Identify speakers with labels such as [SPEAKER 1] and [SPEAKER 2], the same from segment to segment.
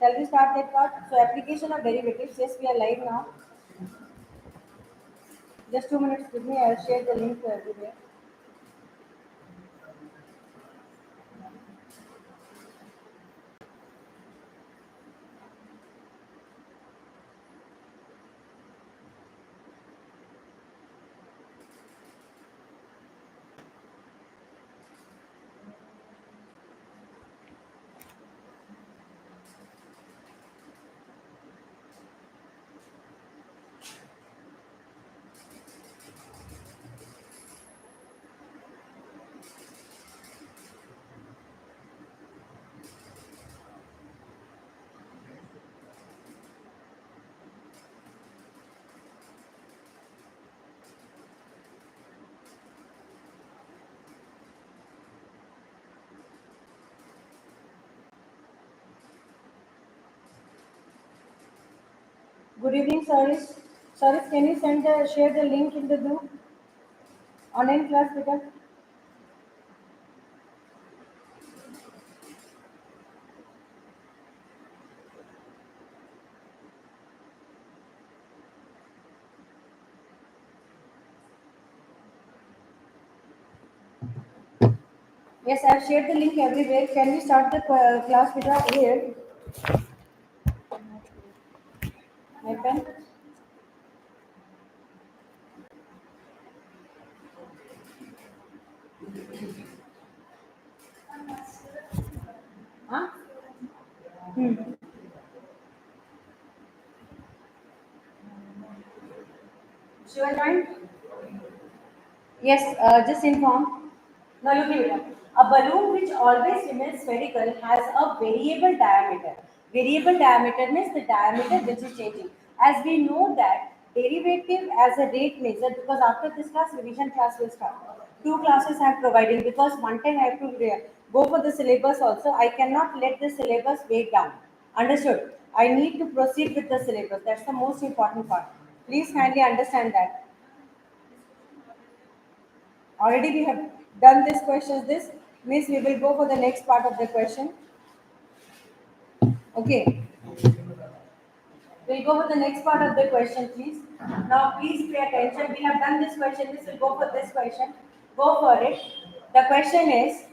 [SPEAKER 1] Shall we start that part? So application of derivatives. Yes, we are live now. Just 2 minutes with me. I'll share the link everywhere. Good evening, Saris. Saris, can you share the link in the group? Online class because yes, I've shared the link everywhere. Can we start the class without here? My pen. Huh? Hmm. Sure, join. Yes, just inform. Now look at it. A balloon which always remains spherical has a variable diameter. Variable diameter means the diameter which is changing. As we know that derivative as a rate measure, because after this class revision class will start. Two classes I am providing because one time I have to go for the syllabus also. I cannot let the syllabus weigh down. Understood? I need to proceed with the syllabus. That's the most important part. Please kindly understand that. Already we have done this questions. This means we will go for the next part of the question. Okay. We'll go for the next part of the question, please. Now, please pay attention. We have done this question. This will go for this question. Go for it. The question is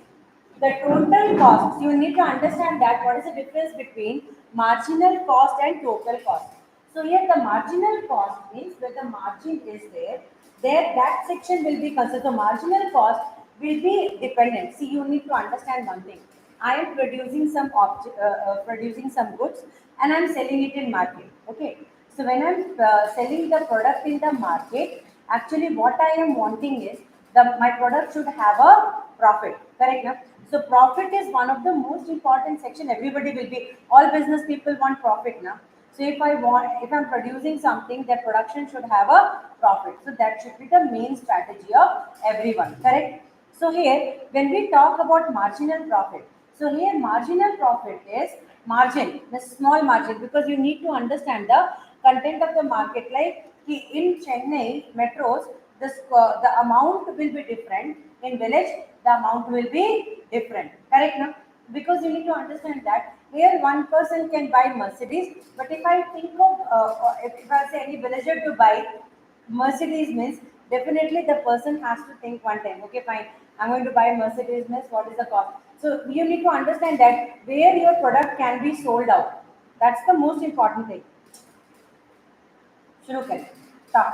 [SPEAKER 1] the total cost. You need to understand that what is the difference between marginal cost and total cost. So here the marginal cost means where the margin is there that section will be considered. So marginal cost will be dependent. See, you need to understand one thing. I am producing some goods and I'm selling it in market. Okay. So when I'm selling the product in the market, actually what I am wanting is my product should have a profit. Correct? No? So profit is one of the most important section. Everybody will be all business people want profit now. So if I'm producing something, that production should have a profit. So that should be the main strategy of everyone. Correct? So here, when we talk about marginal profit, so here marginal profit is margin, the small margin, because you need to understand the content of the market. Like in Chennai metros, the amount will be different. In village, the amount will be different. Correct, no? Because you need to understand that here one person can buy Mercedes, but if I think of if I say any villager to buy Mercedes means definitely the person has to think one time. Okay, fine. I'm going to buy Mercedes means what is the cost? So you need to understand that where your product can be sold out. That's the most important thing. शुरू करें start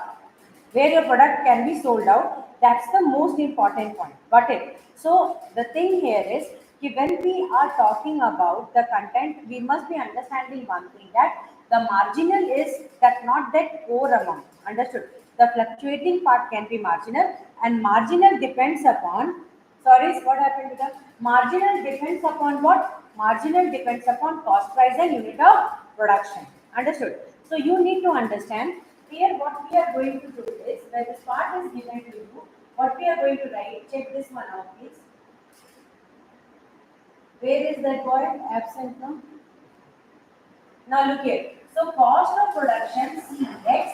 [SPEAKER 1] where your product can be sold out, that's the most important point. Got it? So the thing here is when we are talking about the content, we must be understanding one thing, that the marginal is that not that core amount. Understood? The fluctuating part can be marginal, and marginal depends upon, sorry, what happened to the marginal depends upon what? Marginal depends upon cost price and unit of production. Understood? So you need to understand here what we are going to do is, where this part is given to you, what we are going to write, check this one out please. Where is that boy absent from? Now look here. So cost of production Cx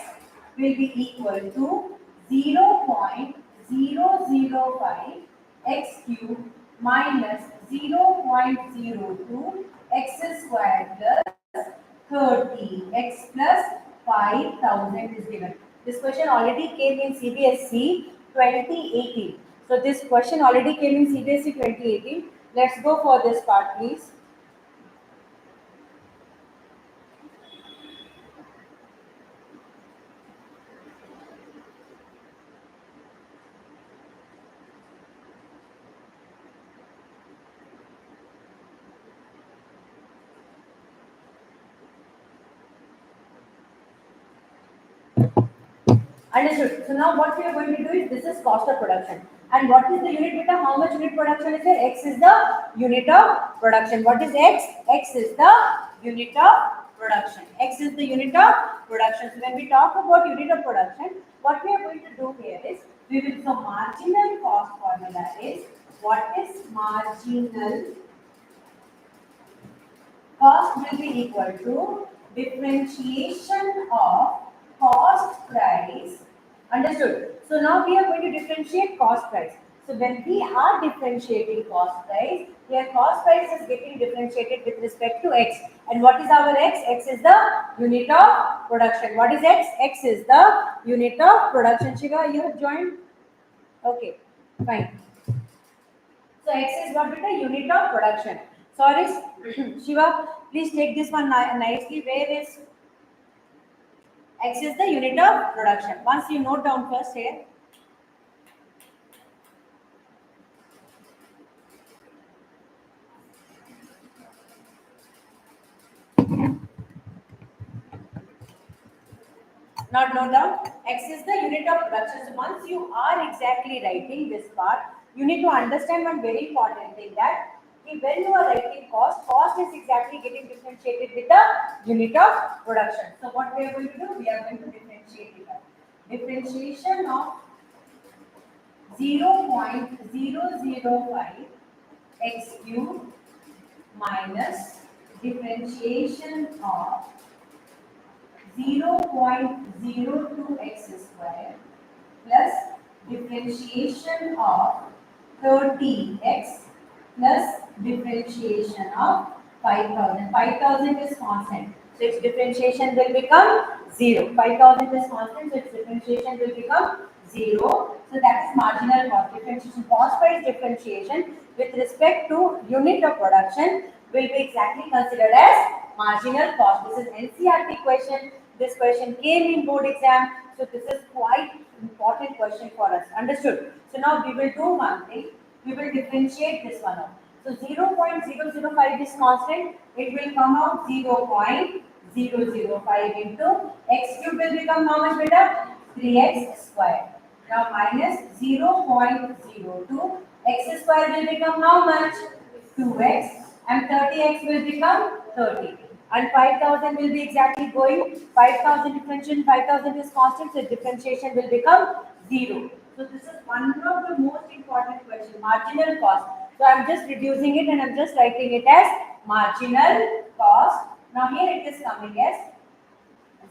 [SPEAKER 1] will be equal to 0.005 x cube minus 0.02 x squared plus 30 x plus 5000 is given. This question already came in CBSE 2018. So this question already came in CBSE 2018. Let's go for this part, please. Understood. So now what we are going to do is, this is cost of production. And what is the unit beta? How much unit production is there? X is the unit of production. What is X? X is the unit of production. X is the unit of production. So when we talk about unit of production, what we are going to do here is, we will, so marginal cost formula is, what is marginal cost will be equal to differentiation of cost price. Understood? So now we are going to differentiate cost price. So when we are differentiating cost price, here cost price is getting differentiated with respect to X. And what is our X? X is the unit of production. What is X? X is the unit of production. Shiva, you have joined? Okay, fine. So X is what with the unit of production. Sorry, Shiva, please take this one nicely. Where is X is the unit of production. Once you note down first here. Not note down. X is the unit of production. So once you are exactly writing this part, you need to understand one very important thing, that when you are writing cost, cost is exactly getting differentiated with the unit of production. So what we are going to do? We are going to differentiate it. Differentiation of 0.005 x cube minus differentiation of 0.02 x square plus differentiation of 30x plus differentiation of 5000. 5000 is constant, so its differentiation will become 0. 5000 is constant, so its differentiation will become 0. So that is marginal cost differentiation. Cost price differentiation with respect to unit of production will be exactly considered as marginal cost. This is NCERT question. This question came in board exam, so this is quite important question for us. Understood? So now we will do one thing. We will differentiate this one out. So 0.005 is constant. It will come out 0.005 into x cube will become how much beta? 3x square. Now minus 0.02 x square will become how much? 2x, and 30x will become 30. And 5000 will be exactly going 5000 differentiation, 5000 is constant, so differentiation will become 0. So this is one of the most important questions, marginal cost. So I'm just reducing it and I'm just writing it as marginal cost. Now here it is coming as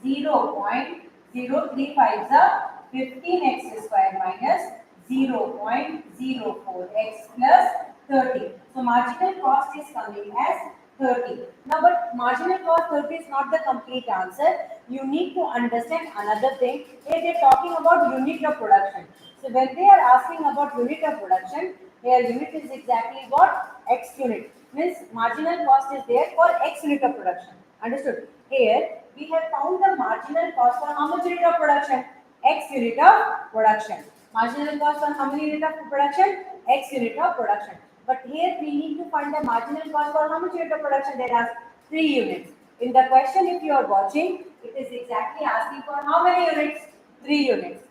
[SPEAKER 1] 0.035 is 15x square minus 0.04x plus 30. So marginal cost is coming as 30. Now but marginal cost 30 is not the complete answer. You need to understand another thing. Here they are talking about unit of production. So when they are asking about unit of production, here unit is exactly what? X unit. Means marginal cost is there for X unit of production. Understood? Here we have found the marginal cost for how much unit of production? X unit of production. Marginal cost on how many unit of production? X unit of production. But here we need to find the marginal cost for how much unit of production? There are 3 units. In the question, if you are watching, it is exactly asking for how many units? 3 units.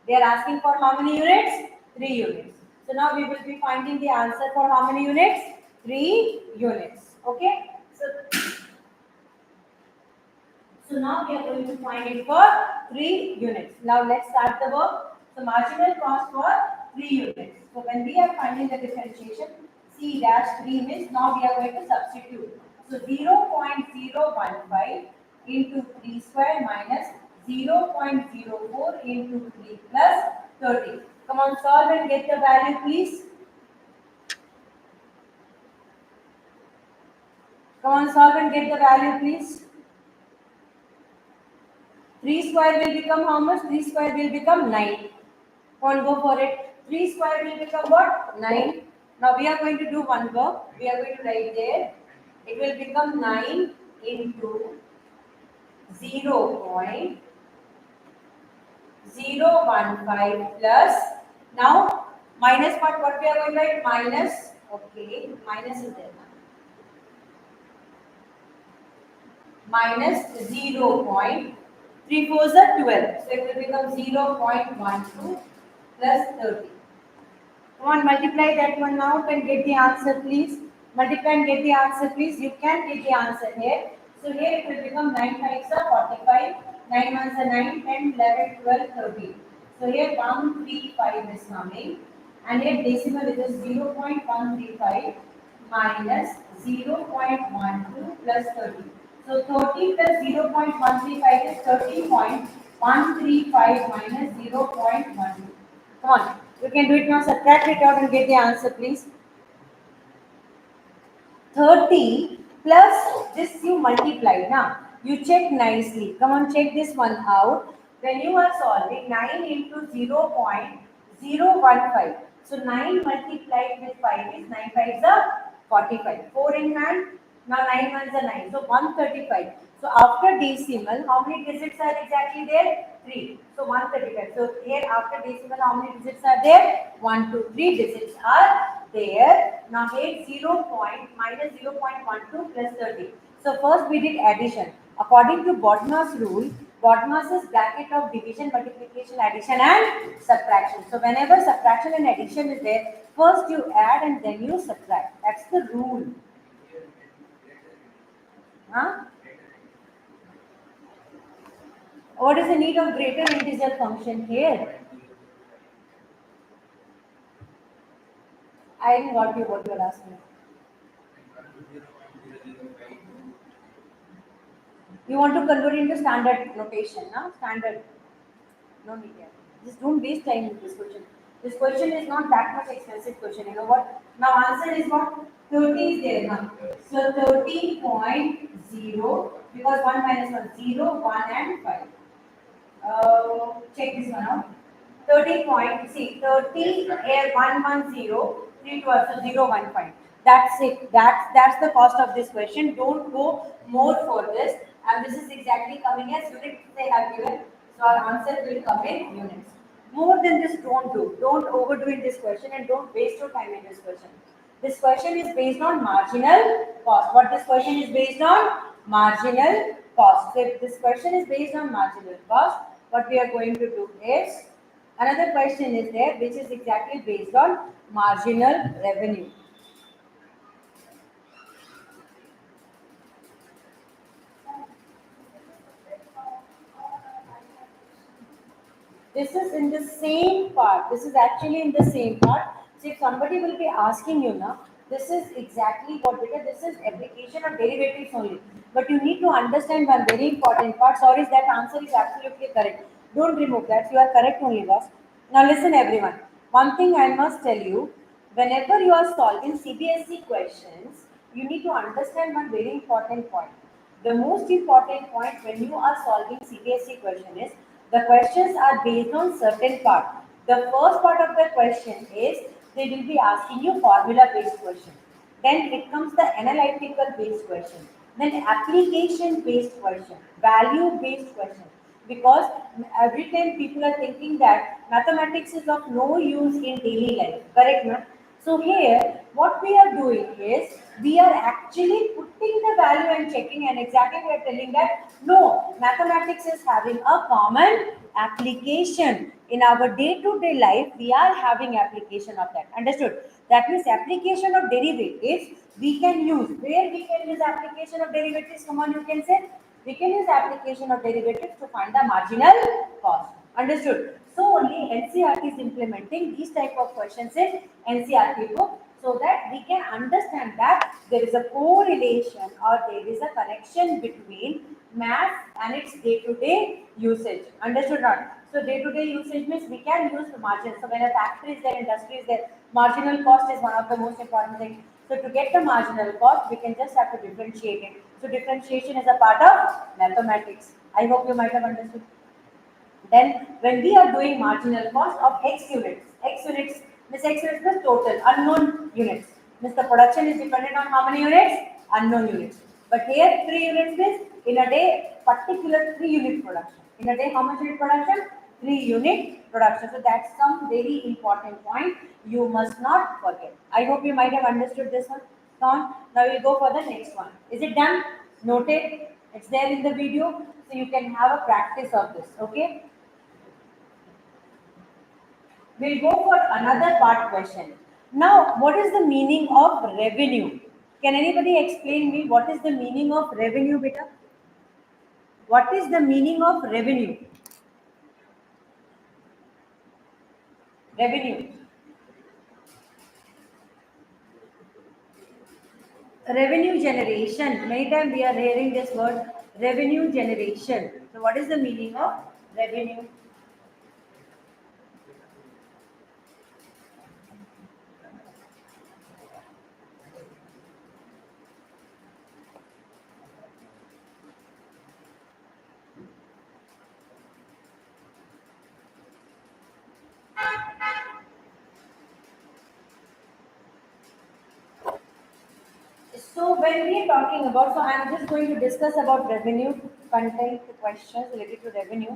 [SPEAKER 1] They are asking for how many units? 3 units. So now we will be finding the answer for how many units? 3 units. Okay. So now we are going to find it for 3 units. Now let's start the work. So marginal cost for 3 units. So when we are finding the differentiation, C dash 3 means now we are going to substitute. So 0.015 into 3 square minus 0.04 into 3 plus 30. Come on, solve and get the value, please. Come on, solve and get the value, please. 3 square will become how much? 3 square will become 9. Come on, go for it. 3 square will become what? 9. Now we are going to do one work. We are going to write there. It will become 9 into 0.015 plus. Now minus part, what we are going to write? Minus. Okay, minus is there. Minus 0.3 fours are 12. So it will become 0.12 plus 30. Come on, multiply that one out and get the answer, please. Multiply and get the answer, please. You can get the answer here. So here it will become 9 5s are 45, 9 ones are 9, 10, 11, 12, 13. So here 135 is coming. And here decimal it is 0.135 minus 0.12 plus 30. So 30 plus 0.135 is 30.135 minus 0.12. Come on, you can do it now. Subtract it out and get the answer, please. 30 plus this you multiply. Now, you check nicely. Come on, check this one out. When you are solving 9 into 0.015. So 9 multiplied with 5 is 9 5s are 45. 4 in hand. Now 9 ones are 9. So 135. So after decimal, how many digits are exactly there? 3. So 135. So here after decimal, how many digits are there? 1, 2, 3 digits are there. Now here 0 point minus 0.12 plus 30. So first we did addition. According to Bodmer's rule, Bodmer's is bracket of division, multiplication, addition and subtraction. So whenever subtraction and addition is there, first you add and then you subtract. That's the rule. Huh? What is the need of greater integer function here? I didn't got you what you are asking. You want to convert it into standard notation, no? Standard. No need here. Just don't waste time with this question. This question is not that much expensive question. You know what? Now answer is what? 30 is there now. So 30.0 because 1 minus 1, 0, 1 and 5. Check this one out. 30 point, see 30 here 110, 3 12, so 015. That's it. That's the cost of this question. Don't go more for this. And this is exactly coming as units they have given. So our answer will come in units. More than this, don't do. Don't overdo in this question and don't waste your time in this question. This question is based on marginal cost. What this question is based on? Marginal cost. So if this question is based on marginal cost, what we are going to do is, another question is there which is exactly based on marginal revenue. This is in the same part. This is actually in the same part. So if somebody will be asking you now, this is exactly what, because this is application of derivatives only. But you need to understand one very important part. Sorry, that answer is absolutely correct. Don't remove that. You are correct only, boss. Now listen, everyone. One thing I must tell you, whenever you are solving CBSE questions, you need to understand one very important point. The most important point when you are solving CBSE question is the questions are based on certain part. The first part of the question is they will be asking you formula based question. Then it comes the analytical based question. Then application based question, value based question. Because every time people are thinking that mathematics is of no use in daily life. Correct, ma'am? So here, what we are doing is, we are actually putting the value and checking, and exactly we are telling that, no, mathematics is having a common application. In our day-to-day life, we are having application of that. Understood? That means application of derivatives, we can use. Where we can use application of derivatives? Come on, you can say. We can use application of derivatives to find the marginal cost. Understood? So only NCERT is implementing these type of questions in NCERT book so that we can understand that there is a correlation or there is a connection between math and its day-to-day usage. Understood or not? So day-to-day usage means we can use the margin. So when a factory is there, industry is there, marginal cost is one of the most important things. So to get the marginal cost, we can just have to differentiate it. So differentiation is a part of mathematics. I hope you might have understood. Then when we are doing marginal cost of X units means X units means total unknown units. Means the production is dependent on how many units? Unknown units. But here 3 units means in a day particular 3 unit production. In a day how much unit production? 3 unit production. So that's some very important point you must not forget. I hope you might have understood this one. Now we'll go for the next one. Is it done? Noted. It's there in the video. So you can have a practice of this. Okay. We'll go for another part question. Now, what is the meaning of revenue? Can anybody explain me what is the meaning of revenue, beta? What is the meaning of revenue? Revenue. Revenue generation. Many times we are hearing this word revenue generation. So, what is the meaning of revenue? So when we are talking about, so I am just going to discuss about revenue content questions related to revenue.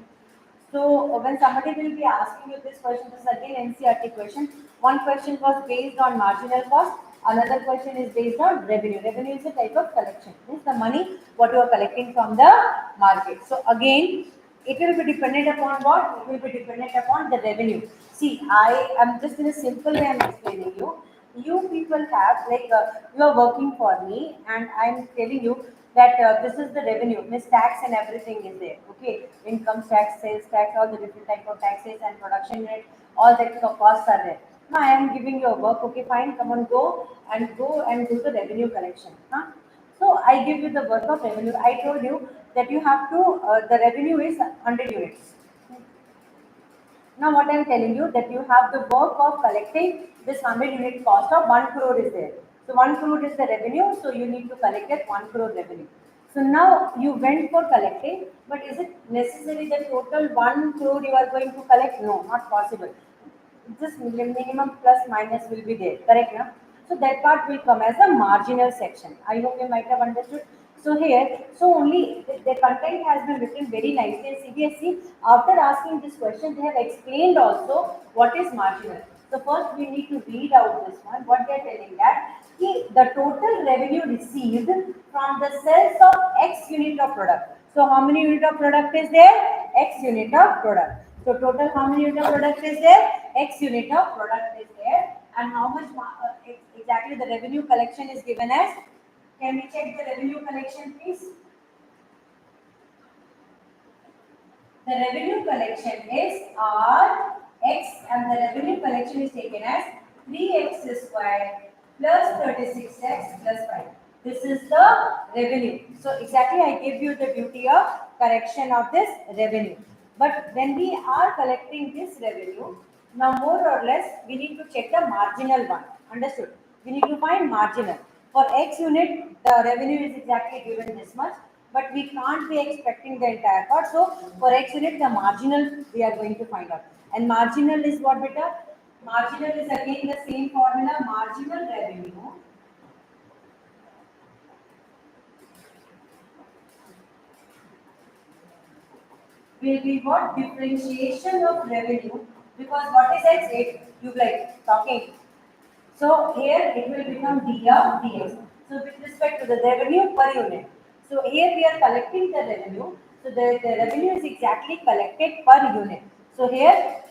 [SPEAKER 1] So when somebody will be asking you this question, this is again NCRT question. One question was based on marginal cost, another question is based on revenue. Revenue is a type of collection, means the money what you are collecting from the market. So again, it will be dependent upon what? It will be dependent upon the revenue. See, I am just in a simple way I'm explaining you. You people have like you are working for me and I'm telling you that this is the revenue, means tax and everything is there. Okay, income tax, sales tax, all the different type of taxes and production rate, all the costs are there. Now I am giving you a work. Okay, fine, come on, go and do the revenue collection. So I give you the work of revenue. I told you that you have to the revenue is 100 units. Now what I am telling you that you have the work of collecting this 100 unit cost of 1 crore is there. So 1 crore is the revenue, so you need to collect that 1 crore revenue. So now you went for collecting, but is it necessary that total 1 crore you are going to collect? No, not possible. Just minimum plus minus will be there, correct now? So that part will come as a marginal section. I hope you might have understood. So here, so only the content has been written very nicely in CBSE. After asking this question, they have explained also what is marginal. So first we need to read out this one, what they are telling that the total revenue received from the sales of X unit of product. So how many unit of product is there? X unit of product. So total how many unit of product is there? X unit of product is there. And how much exactly the revenue collection is given as? Can we check the revenue collection please? The revenue collection is Rx and the revenue collection is taken as 3x square plus 36x plus 5. This is the revenue. So exactly I give you the duty of correction of this revenue. But when we are collecting this revenue, now more or less we need to check the marginal one. Understood? We need to find marginal. For X unit, the revenue is exactly given this much, but we can't be expecting the entire part. So for X unit, the marginal we are going to find out. And marginal is what beta? Marginal is again the same formula, marginal revenue will be what? Differentiation of revenue, because what is X? It you like talking. So here it will become d of dx. So with respect to the revenue per unit. So here we are collecting the revenue. So the revenue is exactly collected per unit. So here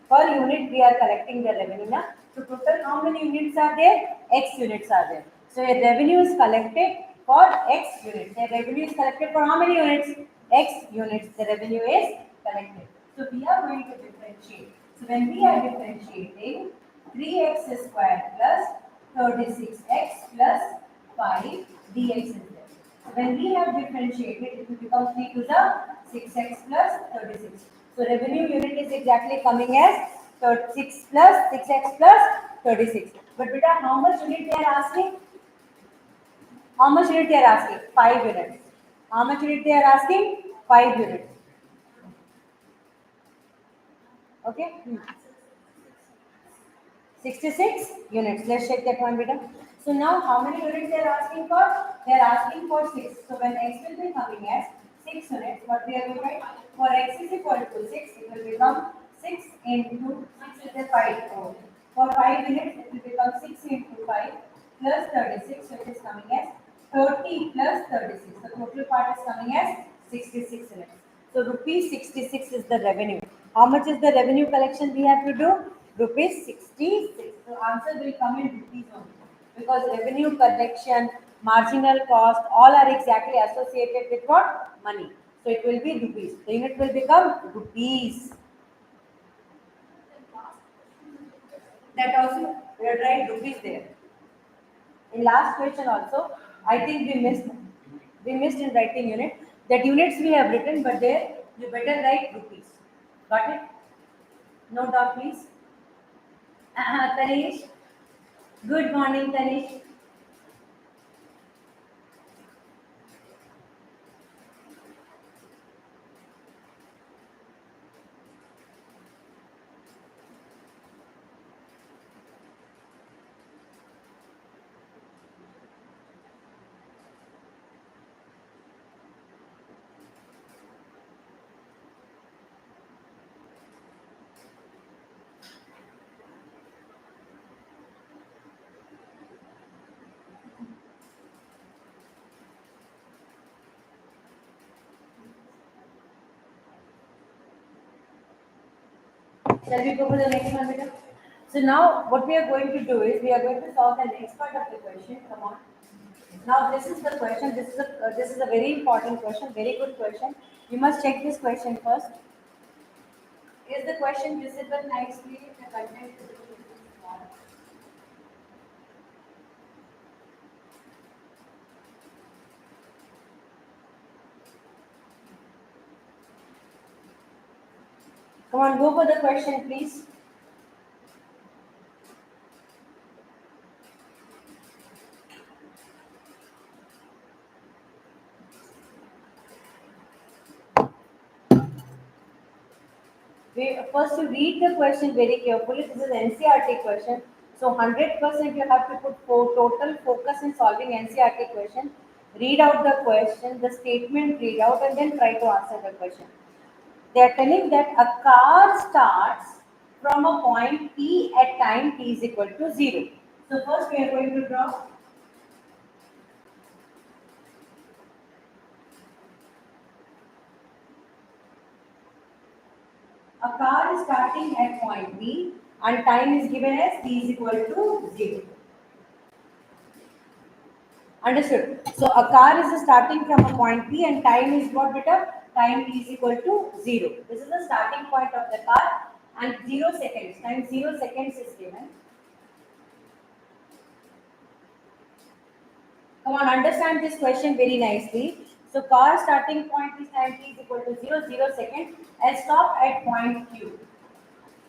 [SPEAKER 1] per unit we are collecting the revenue now. So total how many units are there? X units are there. So a revenue is collected for X units. The revenue is collected for how many units? X units. The revenue is collected. So we are going to differentiate. So when we are differentiating, 3x square plus 36x plus 5 dx is there. So when we have differentiated, it will become 3 to the 6x plus 36. So revenue unit is exactly coming as 6 plus 6x plus 36. But beta, how much unit they are asking? How much unit they are asking? 5 units. How much unit they are asking? 5 units. Okay. 66 units. Let's check that one, beta. So now how many units they are asking for? They are asking for 6. So when x will be coming as 6 units, what we are going to write? For x is equal to 6, it will become 6 into 6 is a 5. Oh. For 5 units, it will become 6 into 5 plus 36, so it is coming as 30 plus 36. The total part is coming as 66 units. So rupees 66 is the revenue. How much is the revenue collection we have to do? Rupees 66. So answer will come in rupees only. Because revenue collection, marginal cost, all are exactly associated with what? Money. So it will be rupees. The unit will become rupees. That also, we are trying rupees there. In last question also, I think we missed in writing unit. That units we have written, but there you better write rupees. Got it? No doubt, please. Tanish. Good morning, Tanish. Shall we go for the next one, beta? So now what we are going to do is we are going to solve the next part of the question. Come on. Now this is the question. This is a very important question. Very good question. You must check this question first. Is the question visible nicely? The content is small. Come on, go for the question, please. First, you read the question very carefully. This is NCRT question. So 100% you have to put total focus in solving NCRT question. Read out the question, the statement read out, and then try to answer the question. They are telling that a car starts from a point P at time t is equal to 0. So first we are going to draw a car is starting at point P and time is given as t is equal to 0. Understood? So a car is starting from a point P and time is what, beta? Time t is equal to 0. This is the starting point of the car and 0 seconds. Time 0 seconds is given. Come on, understand this question very nicely. So car starting point is time t is equal to 0 seconds and stop at point Q.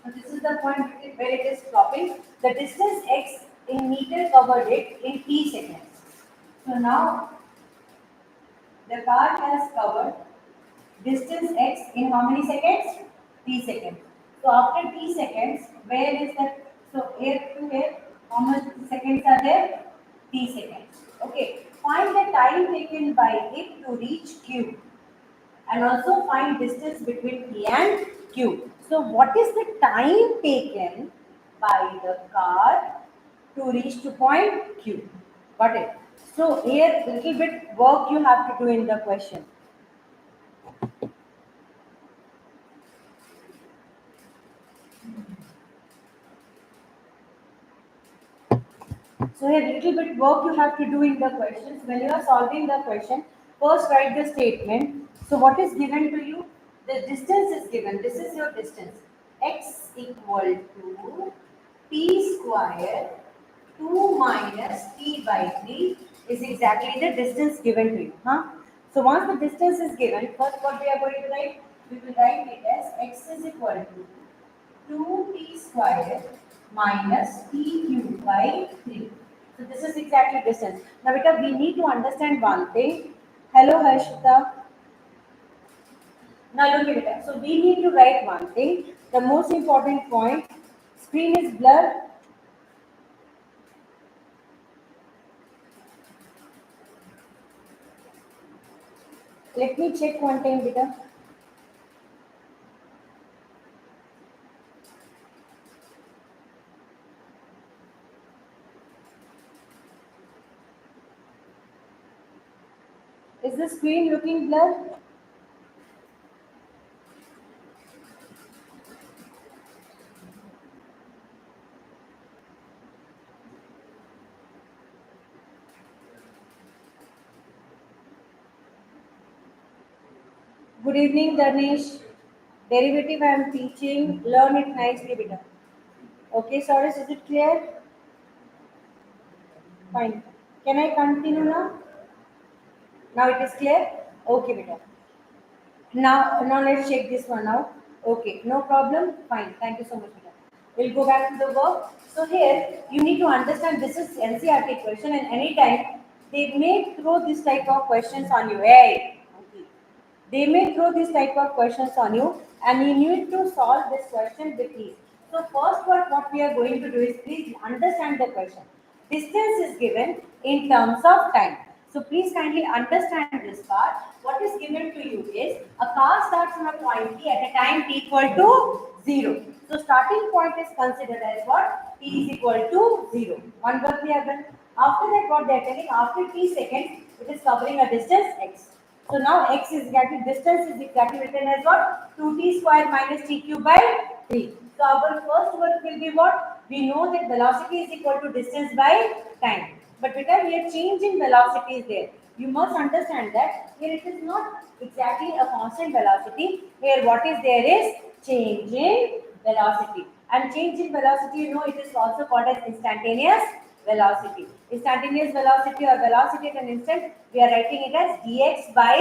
[SPEAKER 1] So this is the point where it is stopping. The distance x in meter covered it in t seconds. So now the car has covered distance x in how many seconds? T seconds. So after t seconds, where is that? So here to here, how much seconds are there? T seconds. Okay. Find the time taken by it to reach Q, and also find distance between P and Q. So what is the time taken by the car to reach to point Q? Got it? So here little bit work you have to do in the question. So here little bit work you have to do in the questions. When you are solving the question, first write the statement. So what is given to you? The distance is given. This is your distance. X equal to t square 2 minus t by 3 is exactly the distance given to you. Huh? So once the distance is given, first what we are going to write? We will write it as x is equal to 2t square minus t cube by 3. So this is exactly distance. Now beta, we need to understand one thing. Hello Harshita. Now look at it. So we need to write one thing. The most important point, screen is blurred. Let me check one time, beta. Is the screen looking blurred? Good evening, Dharnesh. Derivative I am teaching. Learn it nicely, beta. Okay, Saurus, is it clear? Fine. Can I continue now? Now it is clear? Okay, beta. Now let's check this one out. Okay, no problem. Fine. Thank you so much, beta. We'll go back to the work. So here you need to understand this is NCRT question, and anytime they may throw this type of questions on you. Hey, okay. They may throw this type of questions on you, and you need to solve this question with ease. So first what we are going to do is please understand the question. Distance is given in terms of time. So please kindly understand this part. What is given to you is a car starts from a point T at a time T equal to 0. So starting point is considered as what? T is equal to 0. One work we have done. After that what they are telling, after T seconds, it is covering a distance x. So now x is exactly, distance is exactly written as what? 2t square minus t cube by 3. So our first work will be what? We know that velocity is equal to distance by time. But because we are changing velocities there, you must understand that here it is not exactly a constant velocity. Here what is there is change in velocity. And change in velocity, you know, it is also called as instantaneous velocity. Instantaneous velocity or velocity at an instant, we are writing it as dx by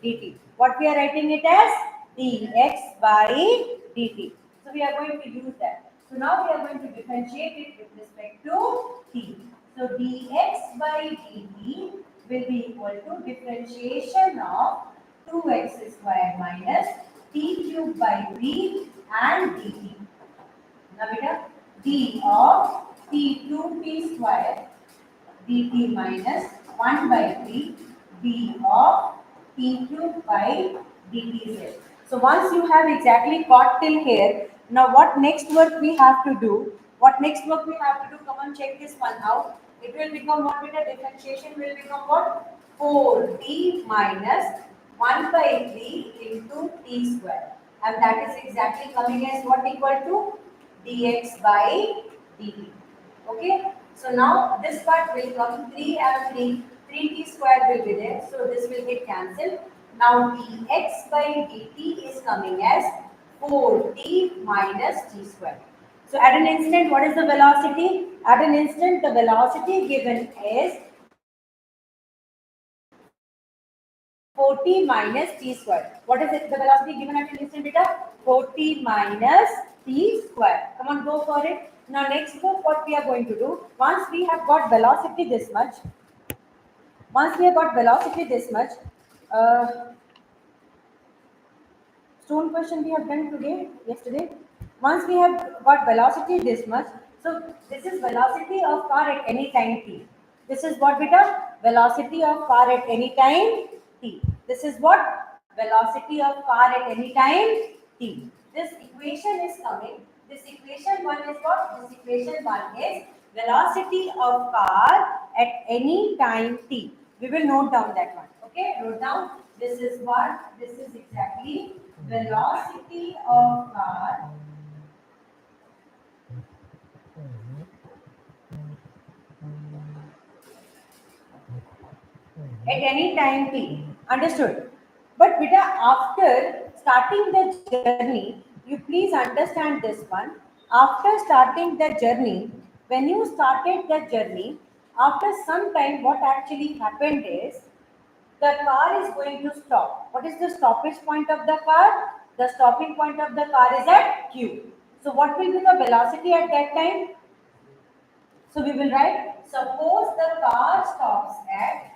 [SPEAKER 1] dt. What we are writing it as? Dx by dt. So we are going to use that. So now we are going to differentiate it with respect to t. So dx by dt will be equal to differentiation of 2x square minus t cube by 3 and dt. Now beta, d of t2t square dt minus 1 by 3 d of t cube by dtz. So once you have exactly got till here, now what next work we have to do? What next work we have to do? Come on, check this one out. It will become what, beta? Differentiation will become what? 4t minus 1 by 3 into t square. And that is exactly coming as what equal to dx by dt. Okay. So now this part will come 3 and 3. 3t square will be there. So this will get cancelled. Now dx by dt is coming as 4t minus t square. So at an instant, what is the velocity? At an instant, the velocity given is 4t minus t square. What is it? The velocity given at an instant, beta? 4t minus t square. Come on, go for it. Now next book, what we are going to do? Once we have got velocity this much, uh, stone question we have done today, yesterday. Once we have got velocity this much, so this is velocity of car at any time t. This is what beta? Velocity of car at any time t. This is what? Velocity of car at any time t. This equation is coming. This equation one is what? This equation one is velocity of car at any time t. We will note down that one. Okay, note down. This is what? This is exactly velocity of car at any time t. Understood? But beta, after starting the journey, you please understand this one. After starting the journey, when you started the journey, after some time, what actually happened is the car is going to stop. What is the stoppage point of the car? The stopping point of the car is at Q. So what will be the velocity at that time? So we will write, suppose the car stops at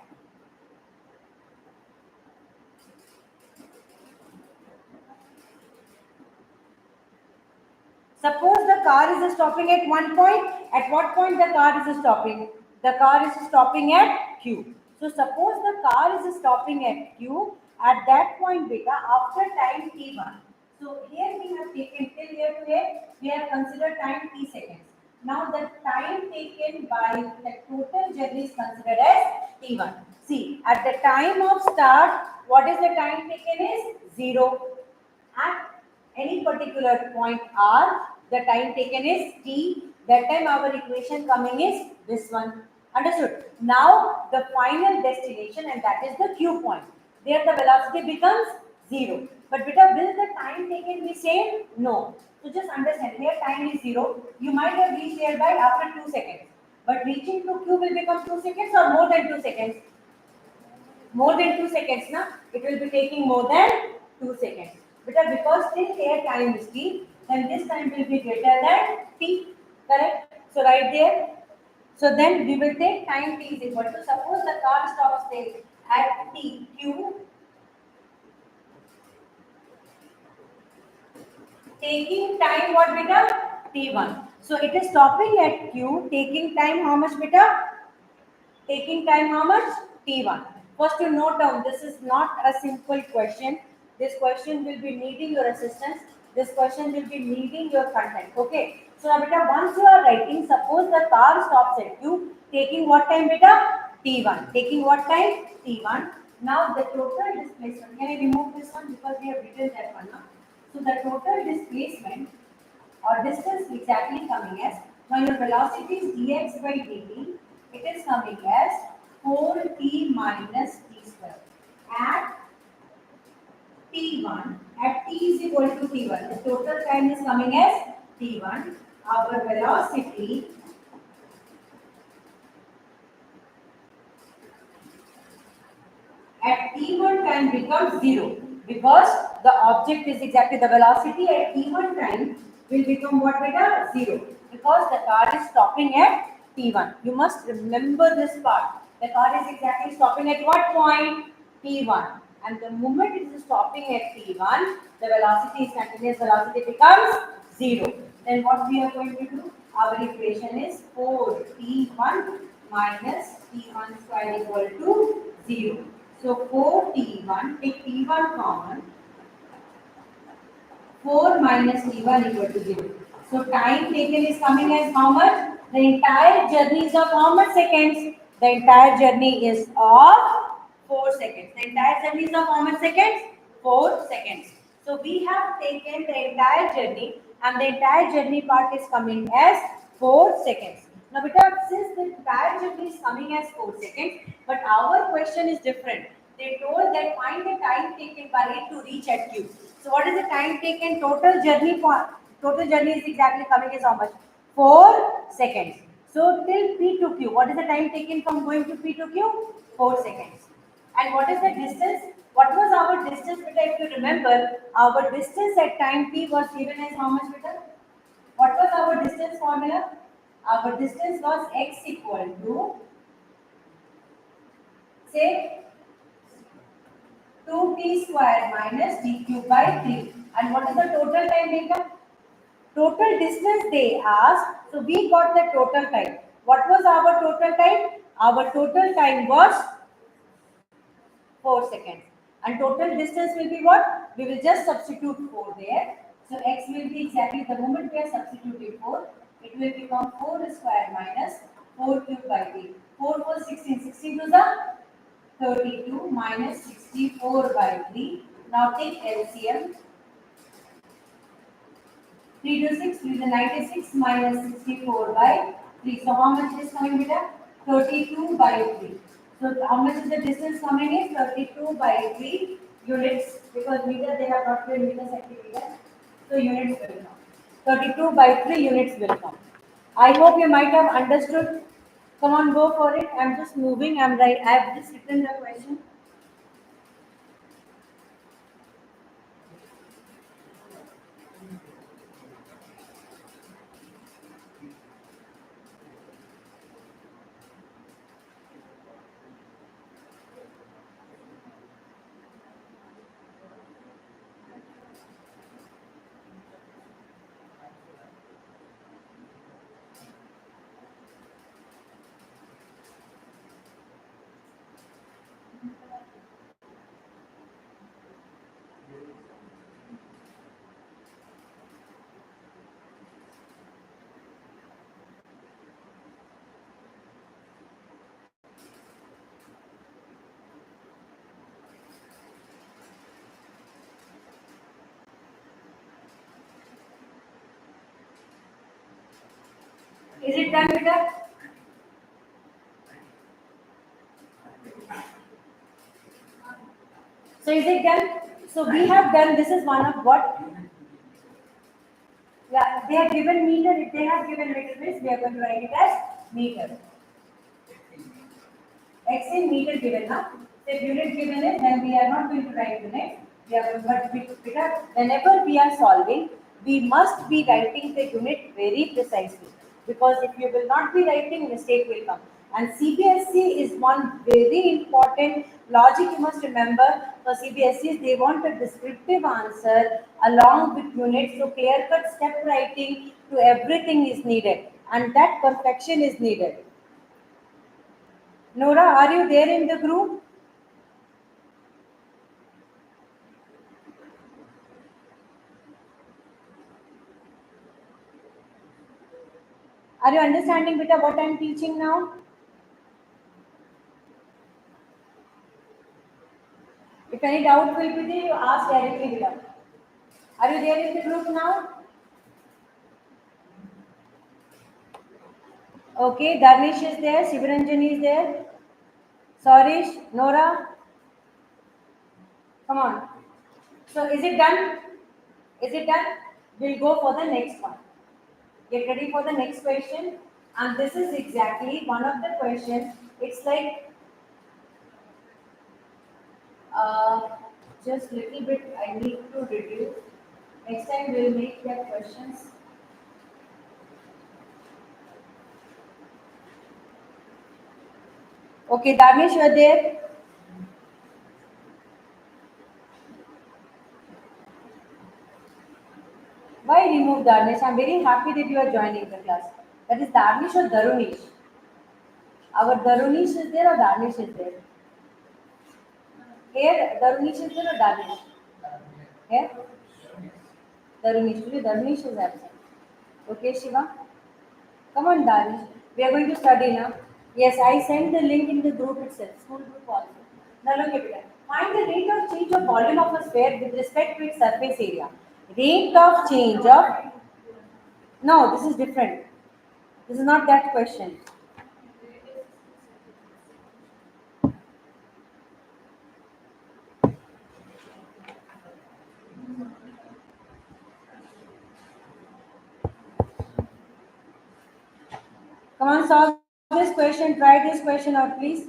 [SPEAKER 1] Suppose the car is stopping at one point. At what point the car is stopping? The car is stopping at Q. So suppose the car is stopping at Q. At that point, beta, after time t1. So here we have taken till here to here. We have considered time t seconds. Now the time taken by the total journey is considered as t1. See, at the time of start, what is the time taken is 0. At any particular point R, the time taken is T. That time our equation coming is this one. Understood? Now the final destination, and that is the Q point. There the velocity becomes 0. But beta, will the time taken be same? No. So just understand, here time is 0. You might have reached here by after 2 seconds. But reaching to Q will become 2 seconds or more than 2 seconds? More than 2 seconds, na? It will be taking more than 2 seconds. Because till here time is t, then this time will be greater than t. Correct? So right there. So then we will take time t is equal to, suppose the car stops there at t, q, taking time what beta? T1. So it is stopping at q, taking time how much beta? Taking time how much? T1. First you note down, this is not a simple question. This question will be needing your assistance. This question will be needing your content. Okay. So now beta, once you are writing, suppose the car stops at Q, taking what time beta? T1. Taking what time? T1. Now the total displacement, can I remove this one because we have written that one now. So the total displacement or distance exactly coming as, now your velocity is dx by dt, it is coming as 4t minus t square at t1, at t is equal to t1, the total time is coming as t1, our velocity at t1 time becomes 0 because the object is exactly, the velocity at t1 time will become what beta? 0 because the car is stopping at t1. You must remember this part. The car is exactly stopping at what point? T1. And the moment it is stopping at t1, the velocity is continuous velocity becomes 0. Then what we are going to do? Our equation is 4t1 minus t1 square equal to 0. So 4t1, take t1 common, 4 minus t1 equal to 0. So time taken is coming as how much? The entire journey is of how much seconds? The entire journey is of 4 seconds. The entire journey is of how much seconds? 4 seconds. So we have taken the entire journey and the entire journey part is coming as 4 seconds. Now, beta, since the entire journey is coming as 4 seconds, but our question is different. They told that find the time taken by it to reach at Q. So, what is the time taken? Total journey is exactly coming as how much? 4 seconds. So, till P to Q, what is the time taken from going to P to Q? 4 seconds. And what is the distance? What was our distance, beta? If you remember, our distance at time T was given as how much, beta? What was our distance formula? Our distance was x equal to, say, 2t square minus dq by 3. And what is the total time beta? Total distance they asked. So we got the total time. What was our total time? Our total time was 4 seconds. And total distance will be what? We will just substitute 4 there. So x will be exactly, the moment we are substituting 4, it will become 4 square minus 4 cube by 3. 4 was 16. 16 to the 32 minus 64 by 3. Now take LCM. 3 to 6, 3 to 96 minus 64 by 3. So how much is coming beta? 32 by 3. So how much is the distance coming in? 32 by 3 units, because meter they have not given meter centimeter. So units will come. 32 by 3 units will come. I hope you might have understood. Come on, go for it. I'm just moving. I'm right. I have just written the question. it done, beta? So is it done? So we have done, this is one of what? Yeah, they have given meter. If they have given meter means we are going to write it as meter. X in meter given now. If unit given it, then we are not going to write unit. We are but because whenever we are solving, we must be writing the unit very precisely. Because if you will not be writing, mistake will come. And CBSE is one very important logic you must remember. For CBSE, they want a descriptive answer along with units. So clear cut step writing to everything is needed, and that perfection is needed. Nora, are you there in the group? Are you understanding, beta, what I am teaching now? If any doubt will be there, you ask directly, beta. Are you there in the group now? Okay, Darnish is there, Sivaranjani is there, Sorish, Nora, come on. So is it done? Is it done? We'll go for the next one. Get ready for the next question. And this is exactly one of the questions. It's like uh, just little bit I need to reduce. Next time we'll make that questions. Okay, Danish, you are there. Why remove Darnish? I'm very happy that you are joining the class. That is Darnish or Darunish? Our Darunish is there or Darnish is there? Here, Darunish is there or Darnish? Here? Darunish. Today Darunish is absent. Okay, Shiva? Come on, Darnish. We are going to study now. Yes, I sent the link in the group itself, school group also. Now look at it. Find the rate of change of volume of a sphere with respect to its surface area. Rate of change of... No, this is different. This is not that question. Come on, solve this question. Try this question out, please.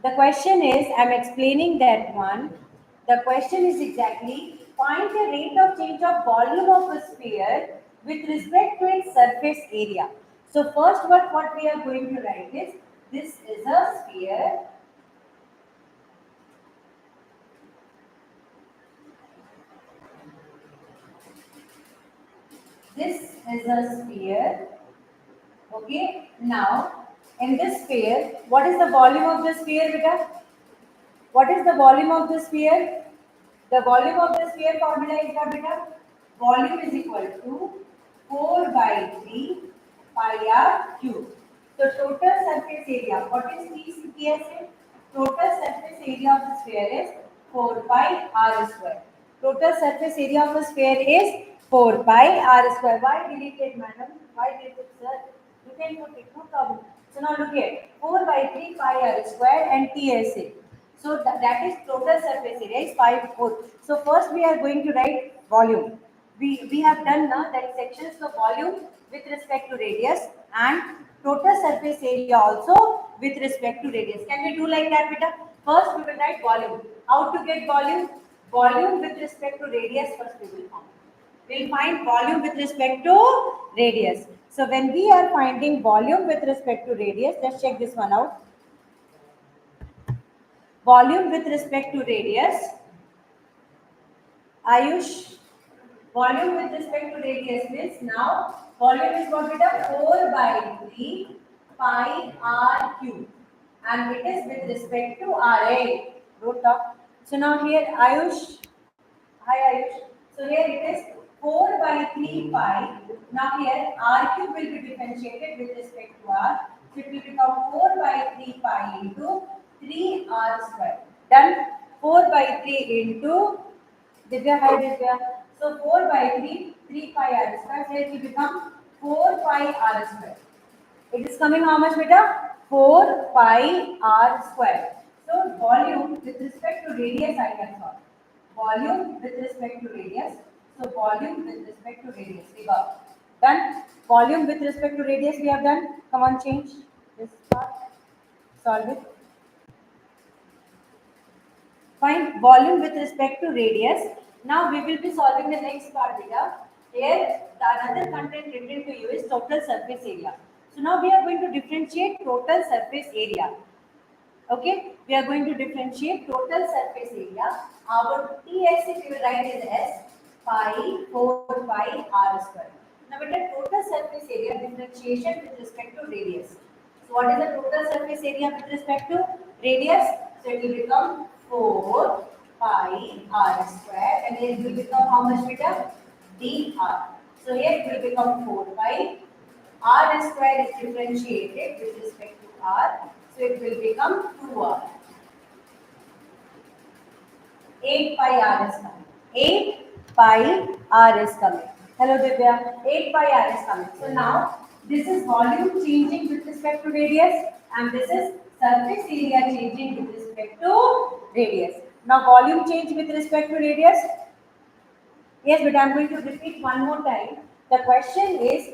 [SPEAKER 1] The question is, I'm explaining that one. The question is exactly, find the rate of change of volume of a sphere with respect to its surface area. So first what we are going to write is, this is a sphere. This is a sphere. Okay. Now, in this sphere, what is the volume of the sphere, beta? What is the volume of the sphere? The volume of the sphere formula is what, beta? Volume is equal to 4 by 3 pi r cube. So total surface area, what is TSA? Total surface area of the sphere is 4 pi r square. Total surface area of a sphere is 4 pi r square. Why deleted, madam? Why deleted, sir? You can put it, no problem. So now look here, 4 by 3 pi r square and TSA. So that is total surface area is 5 4. So first we are going to write volume. We have done now that sections of volume with respect to radius and total surface area also with respect to radius. Can we do like that, beta? First we will write volume. How to get volume? Volume with respect to radius first we will find. We'll find volume with respect to radius. So when we are finding volume with respect to radius, let's check this one out. Volume with respect to radius, Ayush, volume with respect to radius means now volume is what, beta? 4 by 3 pi r cube, and it is with respect to RA. Don't talk. So now here Ayush, hi Ayush. So here it is 4 by 3 pi. Now here r cube will be differentiated with respect to r. So it will become 4 by 3 pi into 3r square. Done. 4 by 3 into Divya, hi Divya. So 4 by 3, 3 pi r square. So it will become 4 pi r square. It is coming how much beta? 4 pi r square. So volume with respect to radius I can solve. Volume with respect to radius. So volume with respect to radius. We got done. Volume with respect to radius we have done. Come on, change this part. Solve it. Find volume with respect to radius. Now we will be solving the next part beta. Here the another content written to you is total surface area. So now we are going to differentiate total surface area. Okay, we are going to differentiate total surface area. Our Tx if you will write is S pi 4 pi r square. Now with the total surface area differentiation with respect to radius. So what is the total surface area with respect to radius? So it will become 4 pi r square and it will become how much beta? dr. So here it will become 4 pi. R square is differentiated with respect to R. So it will become 2R. 8 pi R is coming. 8 pi R is coming. Hello Divya. 8 pi R is coming. So now this is volume changing with respect to radius and this is surface area changing with respect to radius. Now volume change with respect to radius. Yes, but I am going to repeat one more time. The question is,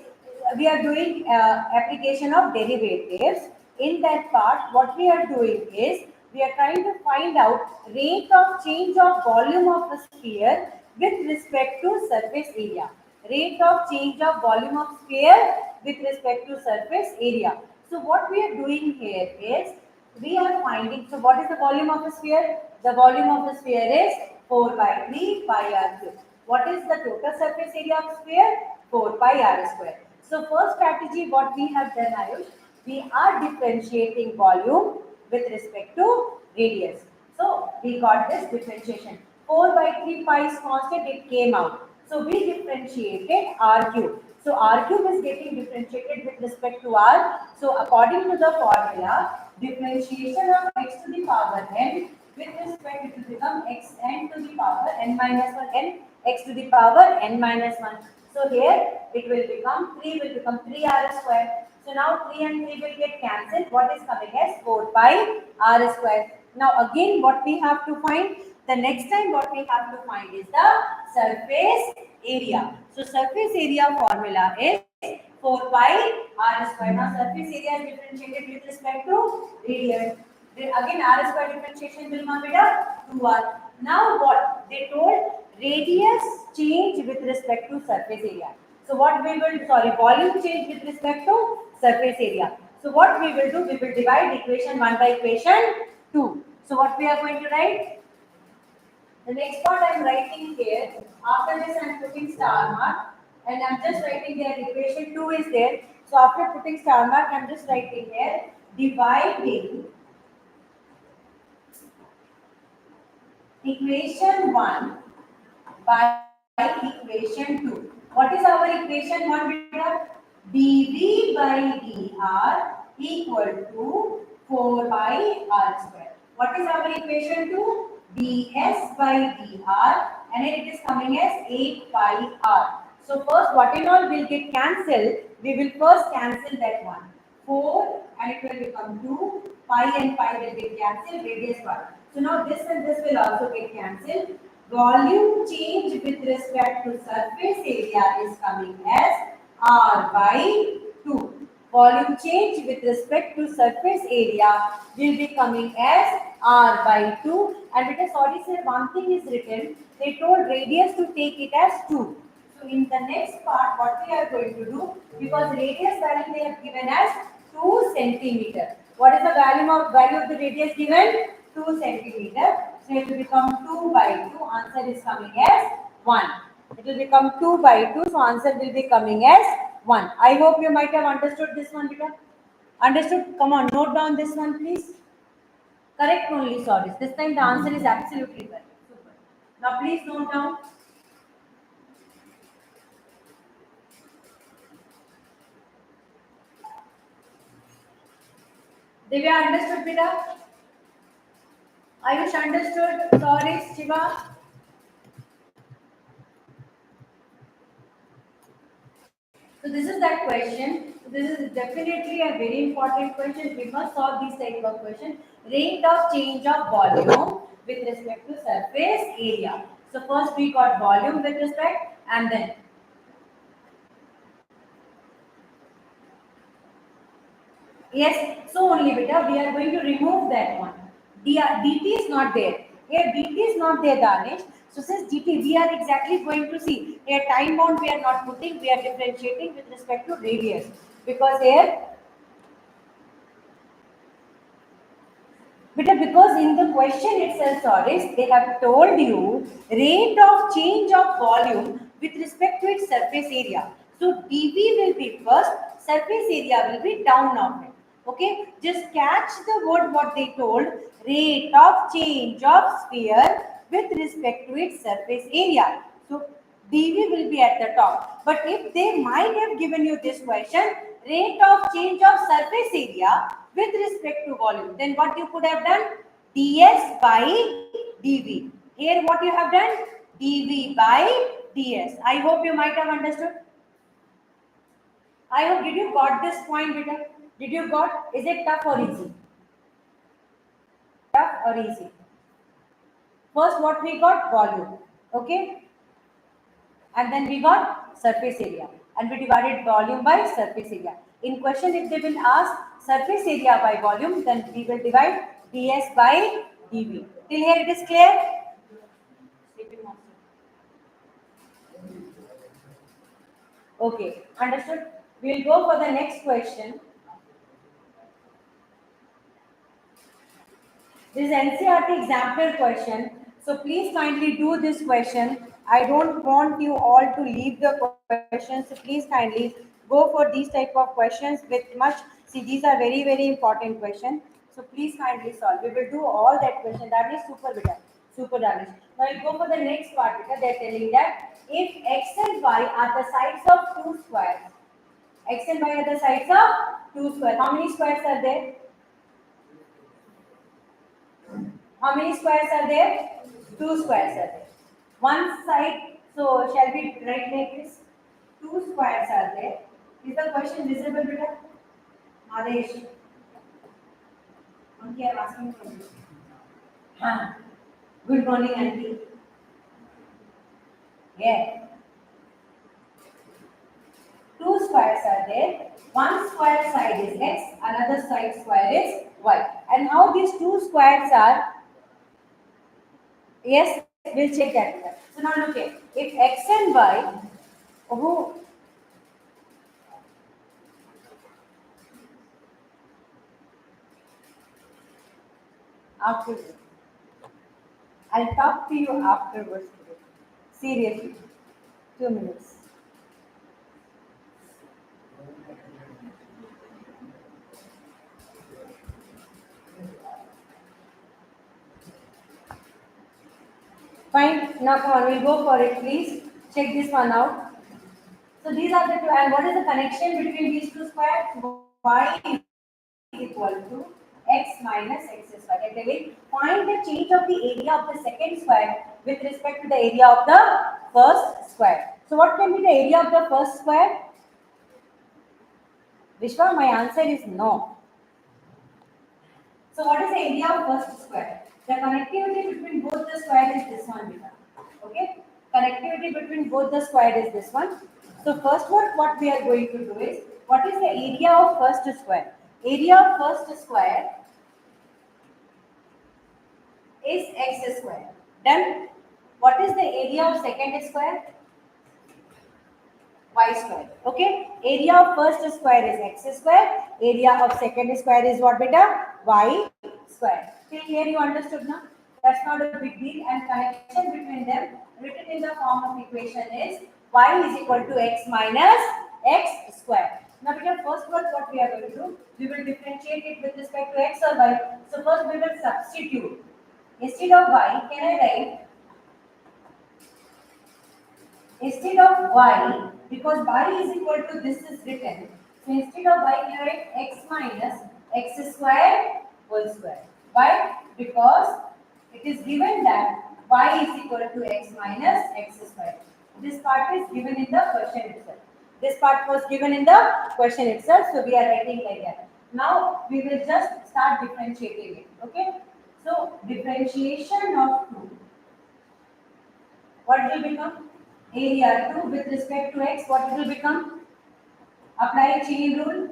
[SPEAKER 1] we are doing application of derivatives. In that part, what we are doing is, we are trying to find out rate of change of volume of a sphere with respect to surface area. Rate of change of volume of sphere with respect to surface area. So what we are doing here is, we are finding, so what is the volume of a sphere? The volume of a sphere is 4 by 3 pi r cube. What is the total surface area of sphere? 4 pi r square. So first strategy what we have done Ayush, we are differentiating volume with respect to radius. So we got this differentiation. 4 by 3 pi is constant, it came out. So we differentiated r cube. So r cube is getting differentiated with respect to r. So according to the formula, differentiation of x to the power n with respect it will become xn to the power n minus 1 n x to the power n minus 1. So here it will become 3 will become 3r square. So now 3 and 3 will get cancelled. What is coming as 4 pi r square. Now again what we have to find, the next time what we have to find is the surface area. So surface area formula is 4 pi r square. Now surface area is differentiated with respect to radius. Then again r square differentiation will come beta 2r. Now what they told, radius change with respect to surface area. So what we will, volume change with respect to surface area. So what we will do, we will divide equation 1 by equation 2. So what we are going to write? The next part I am writing here. After this I am putting star mark and I am just writing there equation 2 is there. So after putting star mark I am just writing here dividing equation 1 by equation 2. What is our equation 1 beta? dV by dr equal to 4 by r square. What is our equation 2? ds by dr and it is coming as 8 pi r. So first what in all will get cancelled, we will first cancel that one. 4 and it will become 2, pi and pi will get cancelled, radius 1. So now this and this will also get cancelled. Volume change with respect to surface area is coming as R by 2. Volume change with respect to surface area will be coming as R by 2. And it is sorry sir, one thing is written, they told radius to take it as 2. So in the next part, what we are going to do, because radius value they have given as 2 centimeter. What is the value of the radius given? 2 centimeter. So it will become 2 by 2. Answer is coming as 1. It will become 2 by 2. So answer will be coming as 1. I hope you might have understood this one, beta. Understood? Come on, note down this one, please. Correct only, sorry. This time the answer is absolutely correct. Super. Now please note down. Divya understood, beta? Ayush understood? Sorry, Shiva. So this is that question. This is definitely a very important question. We must solve this type of question. Rate of change of volume with respect to surface area. So first we got volume with respect, and then yes, so only beta, we are going to remove that one. DT is not there. Here DT is not there, Danish. So since DT, we are exactly going to see. Here time bound we are not putting, we are differentiating with respect to radius. Because here, because in the question itself, Doris, they have told you rate of change of volume with respect to its surface area. So dV will be first, surface area will be down of it. Okay, just catch the word what they told, rate of change of sphere with respect to its surface area. So dV will be at the top. But if they might have given you this question, rate of change of surface area with respect to volume, then what you could have done? ds by dv. Here what you have done? dv by ds. I hope you might have understood. I hope, did you got this point, beta? Did you got? Is it tough or easy? Tough or easy? First what we got? Volume. Okay, and then we got surface area, and we divided volume by surface area. In question, if they will ask surface area by volume, then we will divide ds by dv. Till here it is clear? Okay, understood. We will go for the next question. This is NCRT example question. So please kindly do this question. I don't want you all to leave the questions. So please kindly go for these type of questions with much. See, these are very, very important questions. So please kindly solve. We will do all that question. That is super better. Super damage. Now we go for the next part because they're telling that if x and y are the sides of two squares, x and y are the sides of two squares. How many squares are there? How many squares are there? Two squares are there. One side, so shall we write like this? Two squares are there. Is the question visible, beta? Madesh. Okay, I'm asking for you. Huh. Good morning, auntie. Yeah. Two squares are there. One square side is x, another side square is y. And how these two squares are? Yes, we'll check that. So now look here. If x and y, who afterwards. I'll talk to you afterwards. Seriously. 2 minutes. Fine. Now come on, we'll go for it, please. Check this one out. So these are the two. And what is the connection between these two squares? Y is equal to x minus x square. They're telling find the change of the area of the second square with respect to the area of the first square. So what can be the area of the first square? Vishwa, my answer is no. So what is the area of first square? The connectivity between both the square is this one, beta. Okay? Connectivity between both the square is this one. So first what we are going to do is, what is the area of first square? Area of first square is x square. Then what is the area of second square? Y square. Okay? Area of first square is x square. Area of second square is what, beta? Y square. Till here you understood now? That's not a big deal. And connection between them written in the form of equation is y is equal to x minus x square. Now, beta, first what we are going to do? We will differentiate it with respect to x or y. So first we will substitute. Instead of y, can I write instead of y, because y is equal to this is written. So instead of y, we write x minus x square whole square. Why? Because it is given that y is equal to x minus x square. This part is given in the question itself. This part was given in the question itself, so we are writing like that. Now we will just start differentiating it. Okay. So differentiation of 2. What will become? Area 2 with respect to x. What it will become? Apply chain rule.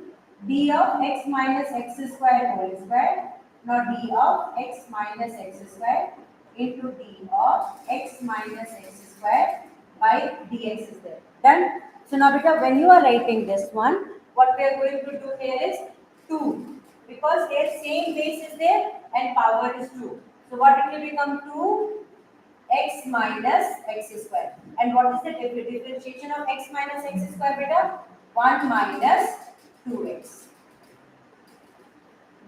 [SPEAKER 1] D of x minus x square whole square. Now d of x minus x square into d of x minus x square by dx is there. Done. So now beta, when you are writing this one, what we are going to do here is 2. Because here same base is there and power is 2. So what it will become? 2 x minus x square. And what is the differentiation of x minus x square beta? 1 minus 2x.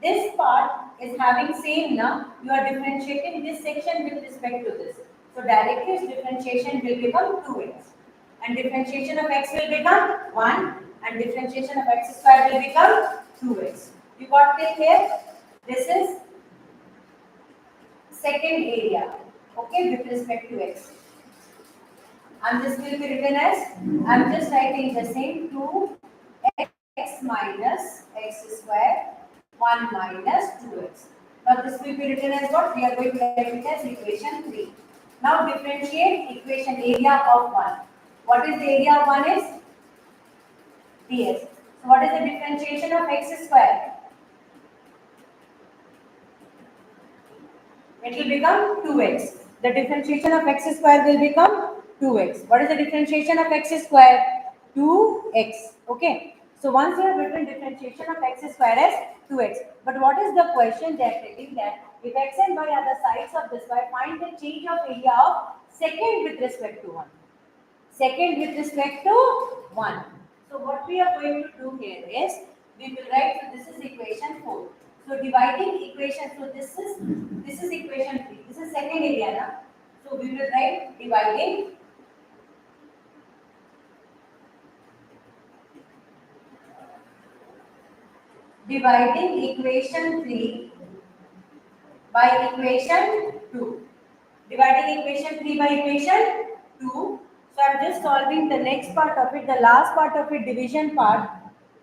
[SPEAKER 1] This part is having same now. You are differentiating this section with respect to this. So directly its differentiation will become 2x. And differentiation of x will become 1. And differentiation of x square will become 2x. You got till here? This is second area. Okay, with respect to x. And this will be written as, I am just writing the same 2x minus x square 1 minus 2x. Now this will be written as what? We are going to write it as equation 3. Now differentiate equation area of 1. What is the area of 1 is? ds. So what is the differentiation of x square? It will become 2x. The differentiation of x square will become 2x. What is the differentiation of x square? 2x. Okay. So once you have written differentiation of x square as 2x. But what is the question they are telling that if x and y are the sides of this y, find the change of area of second with respect to 1. Second with respect to 1. So what we are going to do here is, we will write, so this is equation 4. So dividing equation, so this is equation 3. This is second area now. So we will write dividing equation 3 by equation 2. Dividing equation 3 by equation 2. So I am just solving the next part of it, the last part of it, division part,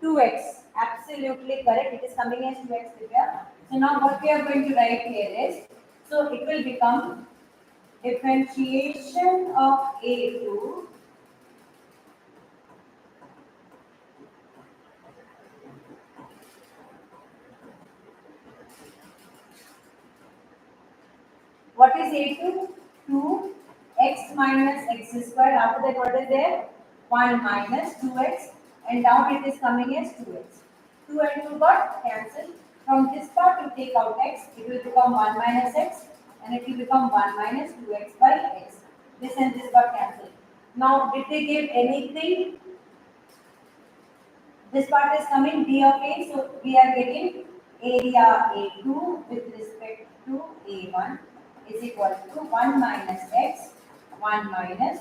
[SPEAKER 1] 2x. Absolutely correct. It is coming as 2x here. So now what we are going to write here is, so it will become differentiation of a2 what is a2? 2x minus x square. After that, what is there? 1 minus 2x. And down it is coming as 2x. 2 and 2 got cancelled. From this part, you take out x. It will become 1 minus x. And it will become 1 minus 2x by x. This and this got cancelled. Now, did they give anything? This part is coming d of a. So, we are getting area a2 with respect to a1 is equal to 1 minus x, 1 minus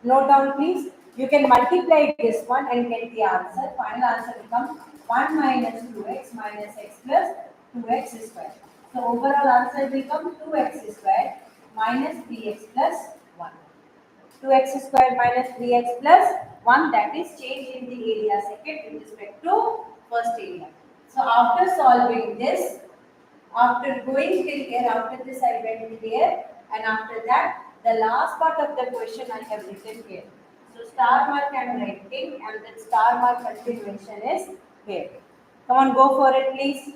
[SPEAKER 1] 2. Note down please. You can multiply this one and get the answer. Final answer becomes 1 minus 2x minus x plus 2x square. So overall answer will become 2x square minus 3x plus 1. 2x square minus 3x plus 1, that is change in the area second with respect to first area. So after solving this, after going till here, after this I went here, and after that the last part of the question I have written here. So star mark I am writing, and the star mark continuation is here. Come on, go for it please.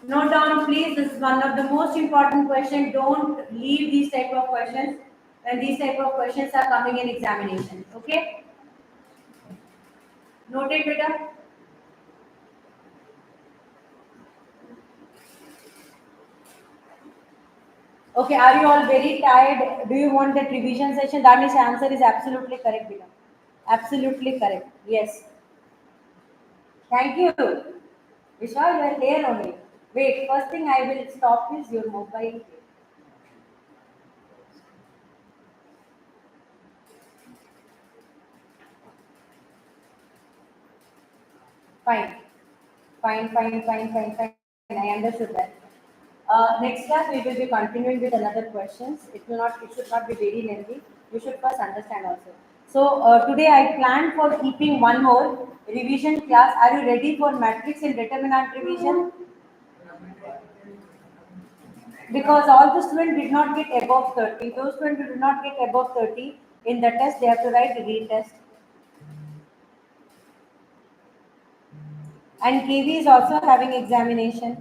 [SPEAKER 1] Note down please, this is one of the most important questions. Don't leave these type of questions when these type of questions are coming in examination. Okay? Noted beta? Okay, are you all very tired? Do you want that revision session? That means answer is absolutely correct, beta. Absolutely correct. Yes. Thank you. Vishal, you are here only. Wait, first thing I will stop is your mobile. Fine. Fine. I understood that. Next class we will be continuing with another questions. It should not be very lengthy. You should first understand also. So today I planned for keeping one more revision class. Are you ready for matrix and determinant revision? Because all the students did not get above 30. Those students who did not get above 30 in the test, they have to write the retest. And KV is also having examination.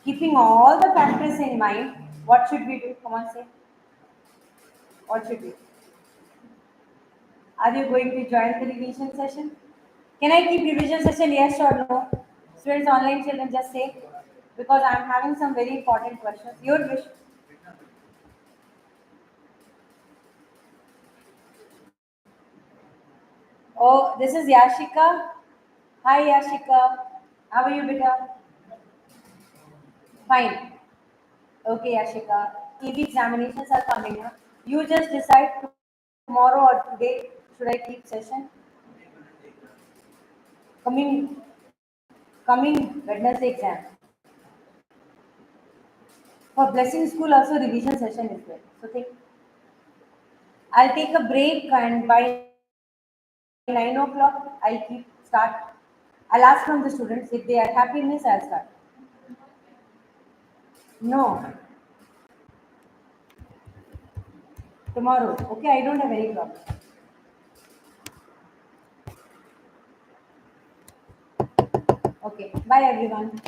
[SPEAKER 1] Keeping all the factors in mind, what should we do? Come on, say. What should we do? Are you going to join the revision session? Can I keep revision session? Yes or no? Students, online children, just say. Because I am having some very important questions. Your wish. Oh, this is Yashika. Hi, Yashika. How are you, beta? Fine. Okay, Yashika. EV examinations are coming up. You just decide tomorrow or today should I keep session? Coming Wednesday exam. For blessing school also revision session is there. So think I'll take a break and by 9 o'clock I'll keep start. I'll ask from the students if they are happy means I'll start. No, tomorrow. Okay, I don't have any problem. Okay, bye everyone.